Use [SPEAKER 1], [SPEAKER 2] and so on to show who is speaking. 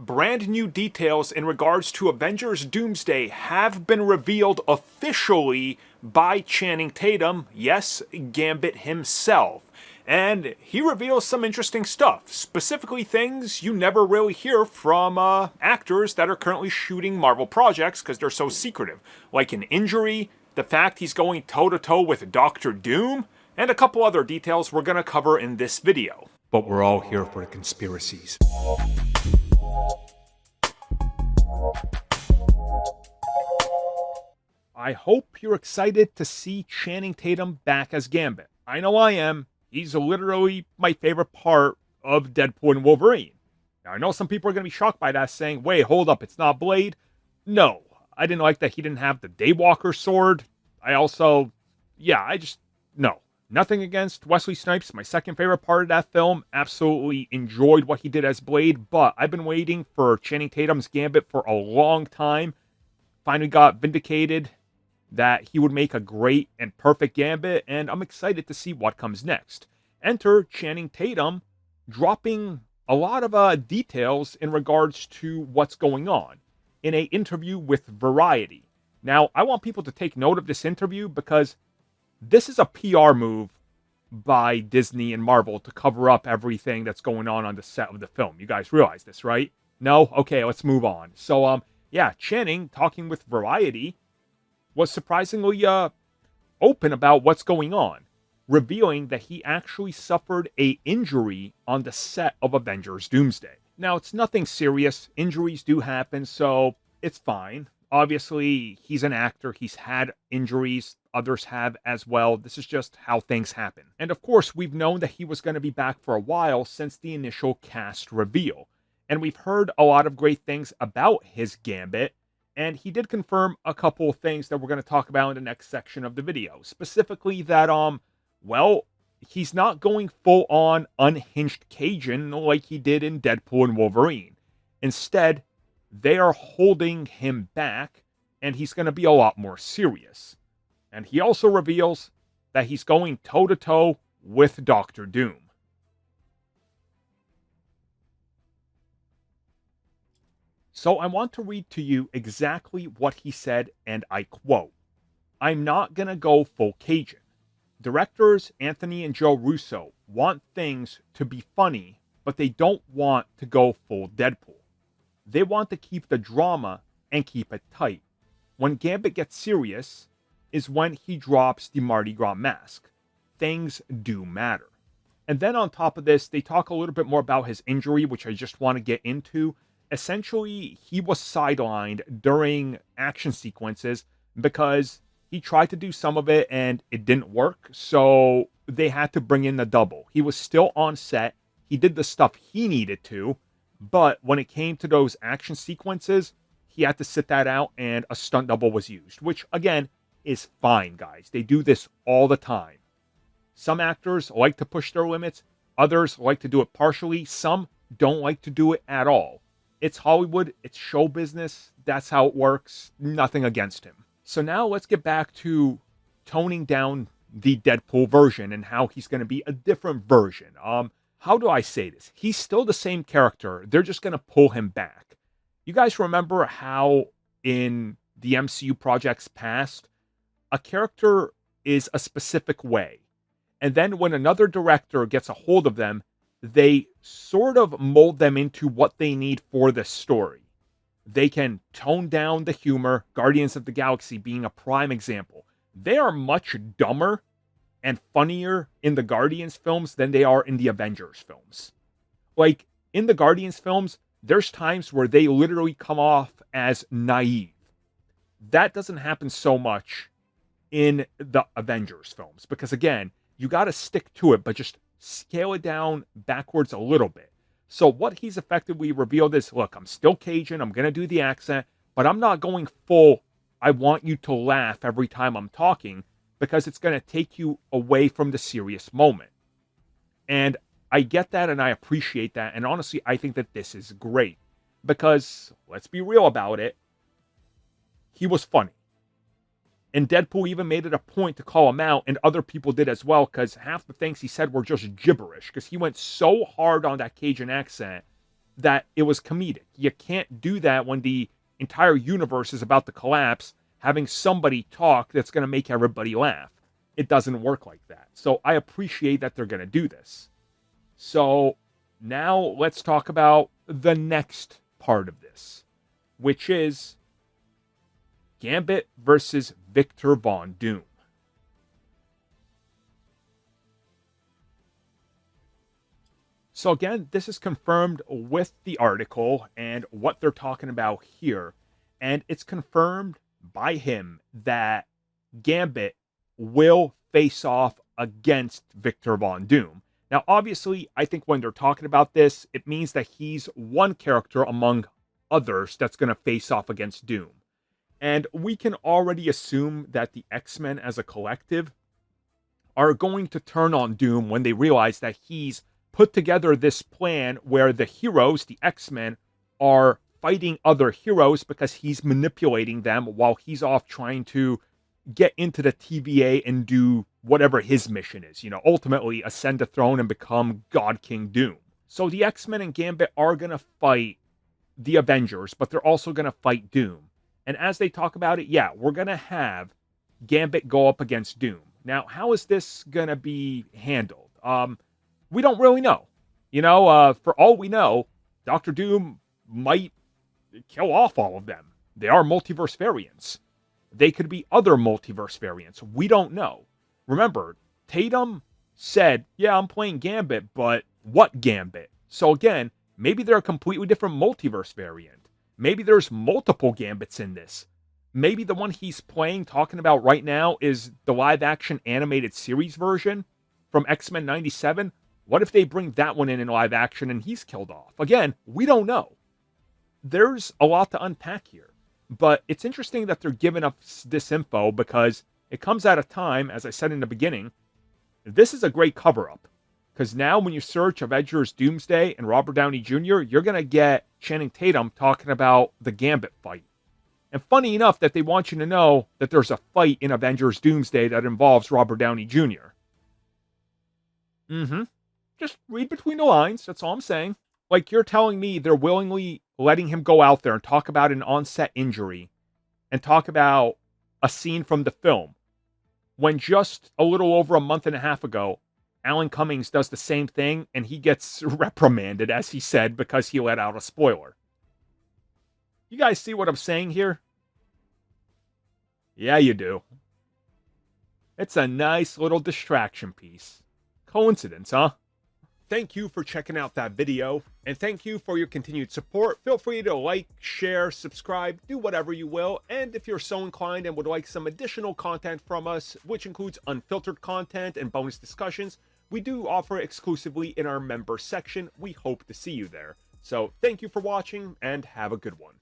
[SPEAKER 1] Brand new details in regards to Avengers Doomsday have been revealed officially by Channing Tatum, yes, Gambit himself. And he reveals some interesting stuff, specifically things you never really hear from actors that are currently shooting Marvel projects because they're so secretive, like an injury, the fact he's going toe-to-toe with Doctor Doom, and a couple other details we're going to cover in this video. But we're all here for the conspiracies. I hope you're excited to see Channing Tatum back as Gambit. I know I am. He's literally my favorite part of Deadpool and Wolverine. Now, I know some people are going to be shocked by that, saying, wait, hold up, it's not Blade. No, I didn't like that he didn't have the Daywalker sword. No. Nothing against Wesley Snipes, my second favorite part of that film. Absolutely enjoyed what he did as Blade, but I've been waiting for Channing Tatum's Gambit for a long time. Finally got vindicated that he would make a great and perfect Gambit, and I'm excited to see what comes next. Enter Channing Tatum dropping a lot of details in regards to what's going on in an interview with Variety. Now, I want people to take note of this interview because this is a PR move by Disney and Marvel to cover up everything that's going on the set of the film. You guys realize this, right? No? Okay, let's move on. So, Channing, talking with Variety, was surprisingly open about what's going on, revealing that he actually suffered an injury on the set of Avengers Doomsday. Now, it's nothing serious. Injuries do happen, so it's fine. Obviously, he's an actor. He's had injuries. Others have as well. This is just how things happen. And of course, we've known that he was going to be back for a while since the initial cast reveal. And we've heard a lot of great things about his Gambit. And he did confirm a couple of things that we're going to talk about in the next section of the video. Specifically that, he's not going full-on unhinged Cajun like he did in Deadpool and Wolverine. Instead, they are holding him back, and he's going to be a lot more serious. And he also reveals that he's going toe-to-toe with Doctor Doom. So I want to read to you exactly what he said, and I quote, "I'm not going to go full Cajun. Directors Anthony and Joe Russo want things to be funny, but they don't want to go full Deadpool. They want to keep the drama and keep it tight. When Gambit gets serious is when he drops the Mardi Gras mask. Things do matter." And then on top of this, they talk a little bit more about his injury, which I just want to get into. Essentially, he was sidelined during action sequences because he tried to do some of it and it didn't work. So they had to bring in the double. He was still on set. He did the stuff he needed to. But when it came to those action sequences, he had to sit that out and a stunt double was used. Which, again, is fine, guys. They do this all the time. Some actors like to push their limits. Others like to do it partially. Some don't like to do it at all. It's Hollywood, it's show business, that's how it works, nothing against him. So now let's get back to toning down the Deadpool version and how he's going to be a different version. How do I say this? He's still the same character, they're just going to pull him back. You guys remember how in the MCU projects past, a character is a specific way. And then when another director gets a hold of them, they sort of mold them into what they need for the story. They can tone down the humor, Guardians of the Galaxy being a prime example. They are much dumber and funnier in the Guardians films than they are in the Avengers films. Like, in the Guardians films, there's times where they literally come off as naive. That doesn't happen so much in the Avengers films because, again, you got to stick to it, but just scale it down backwards a little bit. So what he's effectively revealed is, look, I'm still Cajun, I'm going to do the accent, but I'm not going full, I want you to laugh every time I'm talking, because it's going to take you away from the serious moment. And I get that and I appreciate that, and honestly, I think that this is great. Because, let's be real about it, he was funny. And Deadpool even made it a point to call him out, and other people did as well, because half the things he said were just gibberish, because he went so hard on that Cajun accent that it was comedic. You can't do that when the entire universe is about to collapse, having somebody talk that's going to make everybody laugh. It doesn't work like that. So I appreciate that they're going to do this. So now let's talk about the next part of this, which is Gambit versus Victor Von Doom. So again, this is confirmed with the article and what they're talking about here. And it's confirmed by him that Gambit will face off against Victor Von Doom. Now, obviously, I think when they're talking about this, it means that he's one character among others that's going to face off against Doom. And we can already assume that the X-Men as a collective are going to turn on Doom when they realize that he's put together this plan where the heroes, the X-Men, are fighting other heroes because he's manipulating them while he's off trying to get into the TVA and do whatever his mission is. Ultimately ascend the throne and become God King Doom. So the X-Men and Gambit are going to fight the Avengers, but they're also going to fight Doom. And as they talk about it, yeah, we're going to have Gambit go up against Doom. Now, how is this going to be handled? We don't really know. For all we know, Dr. Doom might kill off all of them. They are multiverse variants. They could be other multiverse variants. We don't know. Remember, Tatum said, yeah, I'm playing Gambit, but what Gambit? So again, maybe they're a completely different multiverse variant. Maybe there's multiple Gambits in this. Maybe the one he's playing, talking about right now, is the live-action animated series version from X-Men 97. What if they bring that one in live action and he's killed off? Again, we don't know. There's a lot to unpack here. But it's interesting that they're giving us this info because it comes at a time, as I said in the beginning, this is a great cover-up. Because now when you search Avengers Doomsday and Robert Downey Jr., you're going to get Channing Tatum talking about the Gambit fight. And funny enough that they want you to know that there's a fight in Avengers Doomsday that involves Robert Downey Jr. Just read between the lines, that's all I'm saying. Like, you're telling me they're willingly letting him go out there and talk about an on-set injury and talk about a scene from the film when just a little over a month and a half ago, Alan Cummings does the same thing and he gets reprimanded, as he said, because he let out a spoiler. You guys see what I'm saying here? Yeah, you do. It's a nice little distraction piece. Coincidence, huh? Thank you for checking out that video, and thank you for your continued support. Feel free to like, share, subscribe, do whatever you will, and if you're so inclined and would like some additional content from us, which includes unfiltered content and bonus discussions, we do offer exclusively in our member section. We hope to see you there. So thank you for watching, and have a good one.